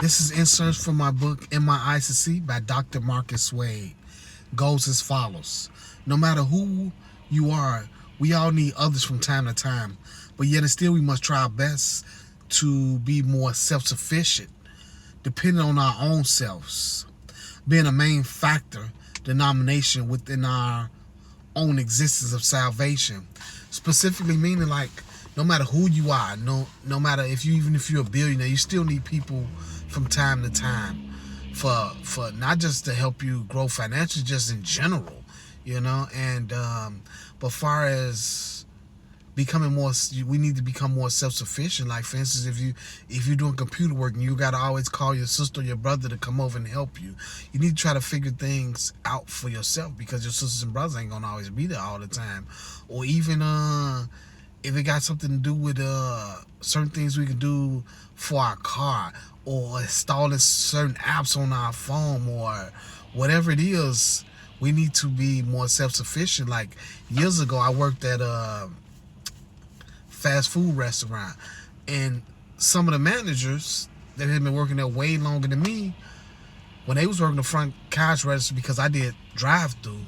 This is inserts from my book, In My Eyes to See, by Dr. Marcus Swade. Goes as follows. No matter who you are, we all need others from time to time, but yet and still we must try our best to be more self-sufficient, depending on our own selves, being a main factor, denomination within our own existence of salvation. Specifically meaning, like, no matter who you are, no matter even if you're a billionaire, you still need people from time to time for not just to help you grow financially, just in general, And but far as becoming more, we need to become more self-sufficient. Like, for instance, if you're doing computer work and you gotta always call your sister or your brother to come over and help you, you need to try to figure things out for yourself, because your sisters and brothers ain't gonna always be there all the time. Or even if it got something to do with certain things we can do for our car, or installing certain apps on our phone, or whatever it is, we need to be more self-sufficient. Like, years ago, I worked at a fast food restaurant, and some of the managers that had been working there way longer than me, when they was working the front cash register, because I did drive-through,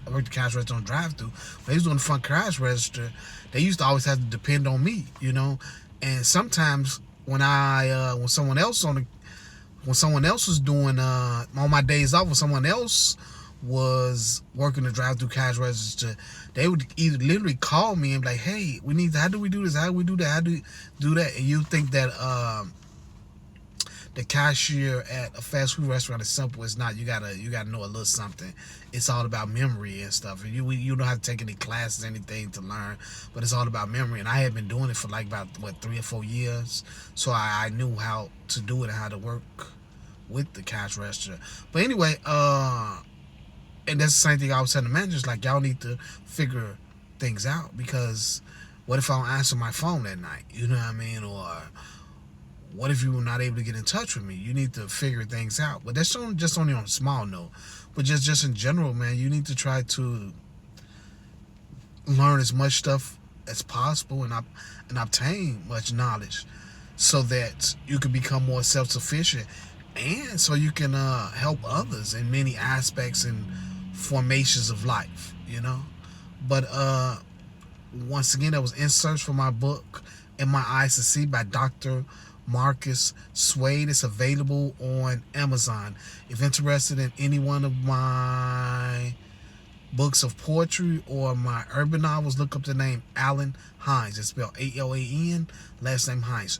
I worked the cash register on drive-through. When they was doing the front cash register, they used to always have to depend on me, And sometimes when someone else was doing on my days off, when someone else was working the drive-through cash register, they would either literally call me and be like, "Hey, how do we do this? How do we do that? How do we do that?" And you think that the cashier at a fast food restaurant is simple. It's not. You gotta know a little something. It's all about memory and stuff. And you don't have to take any classes, anything to learn, but it's all about memory. And I had been doing it for like about 3 or 4 years, so I knew how to do it and how to work with the cash register. But anyway, and that's the same thing I was telling the managers, like, y'all need to figure things out, because what if I don't answer my phone at night? You know what I mean? Or what if you were not able to get in touch with me? You need to figure things out. But that's just only on a small note. But just in general, man, you need to try to learn as much stuff as possible and obtain much knowledge, so that you can become more self-sufficient, and so you can help others in many aspects and formations of life, But once again, that was inserts from my book, In My Eyes to See, by Dr. Marcus Swade. It's available on Amazon. If interested in any one of my books of poetry or my urban novels, look up the name Alan Hines. It's spelled Alan, last name Hines.